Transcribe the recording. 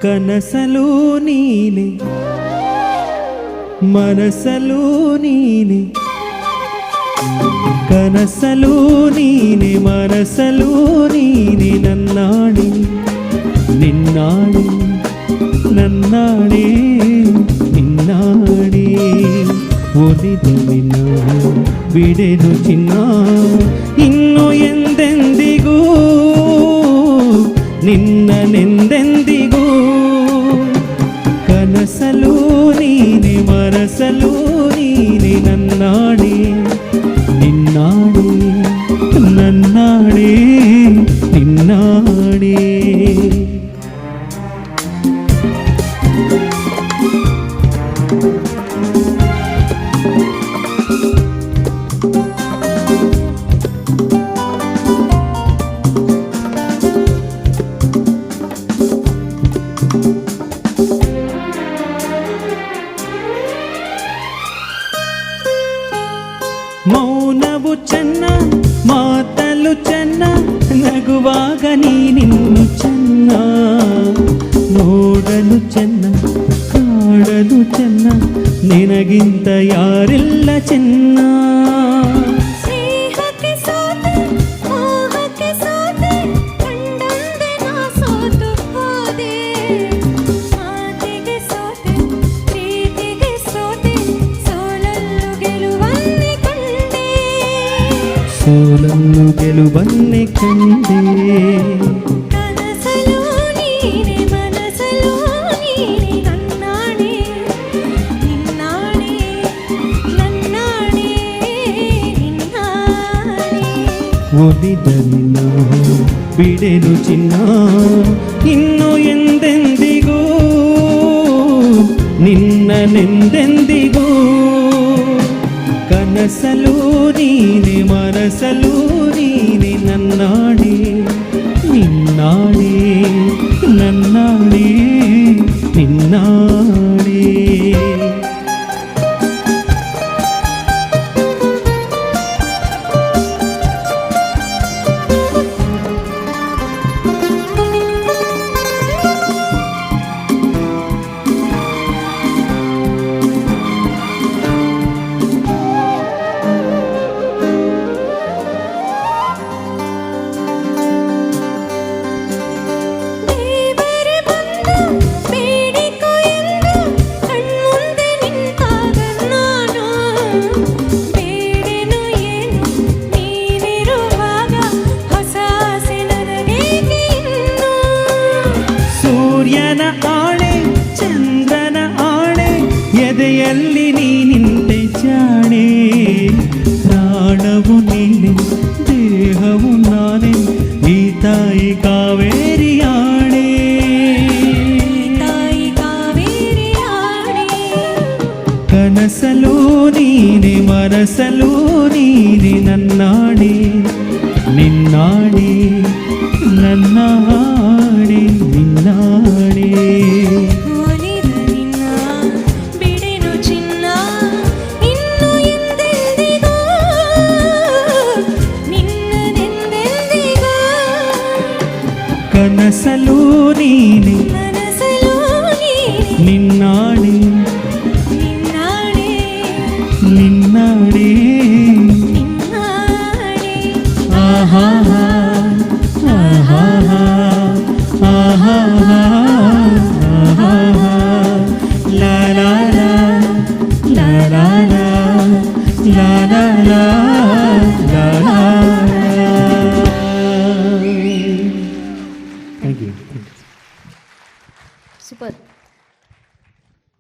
ಕನಸಲು ನೀನೆ ಮನಸಲು ನೀನೆ ಕನಸಲು ನೀನೆ ಮನಸಲು ನೀನೆ ನನ್ನಾಣೆ ನಿನ್ನಾಣೆ ನನ್ನಾಣೆ ನಿನ್ನಾಣೆ ಒಲಿದ ನಿನ್ನ ಬಿಡೆನು ಚಿನ್ನ ಇನ್ನು ಎಂದೆಂದಿಗೂ ನಿನ್ನನೆಂದೆಂದಿಗೂ ಕನಸಲು ನೀನೆ ಮನಸಲು ನೀನೆ ನನ್ನಾಣೆ ನಿನ್ನಾಣೆ ನನ್ನಾಣೆ ನಿನ್ನಾಣೆ ಮೌನವು ಚೆನ್ನ ಮಾತಲು ಚೆನ್ನ ನಗುವಾಗ ನೀನಿನ್ನು ಚೆನ್ನ ನೋಡಲು ಚೆನ್ನ ಕಾಡಲು ಚೆನ್ನ ನಿನಗಿಂತ ಯಾರಿಲ್ಲ ಚೆನ್ನ ಸೋಲನ್ನು ಗೆಲುವನ್ನೇ ಕಂಡೆ ಕನಸಲು ನೀನೆ ಮನಸಲು ನೀನೆ ನನ್ನಾಣೆ ನಿನ್ನಾಣೆ ನನ್ನಾಣೆ ನಿನ್ನಾಣೆ ಒಲಿದ ನಿನ್ನ ಬಿಡೆನು ಚಿನ್ನ ಇನ್ನು ಎಂದೆಂದಿಗೂ ನಿನ್ನನೆಂದೆಂದಿಗೂ ಕನಸಲು ನೀನೆ ಮನಸಲು ನೀನೆ ನನ್ನಾಣೆ ನಿನ್ನಾಣೆ ನನ್ನಾಣೆ ನಿನ್ನಾಣೆ ಸೂರ್ಯನ ಆಣೆ ಚಂದ್ರನ ಆಣೆ ಎದೆಯಲ್ಲಿ ನೀನಿಂತೆ ಜಾಣೆ ಪ್ರಾಣವು ನೀನೆ ದೇಹವು ನಾನೇ ಈ ತಾಯಿ ಕಾವೇರಿ ಆಣೆ ತಾಯಿ ಕಾವೇರಿ ಆಣೆ ಕನಸಲು ನೀನೆ ಮನಸಲು ನೀನೆ ನನ್ನಾಣೆ ನಿನ್ನಾಣೆ ನನ್ನಾಣೆ ನಿನ್ನಾಣೆ ಒಲಿದ ನಿನ್ನ ಬಿಡೆನು ಚಿನ್ನ ಇನ್ನು ಎಂದೆಂದಿಗೂ ನಿನ್ನನೆಂದೆಂದಿಗೂ ಕನಸಲು ನೀನೆ ಮನಸಲು ನೀನೆ ನಿನ್ನಾಣೆ ನಿನ್ನಾಣೆ ನಿನ್ನಾಣೆ ನಿನ್ನಾಣೆ ಆಹಾ ಆಹಾ ಆಹಾ ಆಹಾ ಲಾ ಲಾ ಲಾ ಲಾ ಲಾ ಲಾ ಲಾ ಲಾ ಲಾ ಲಾ. Thank you. ಸೂಪರ್.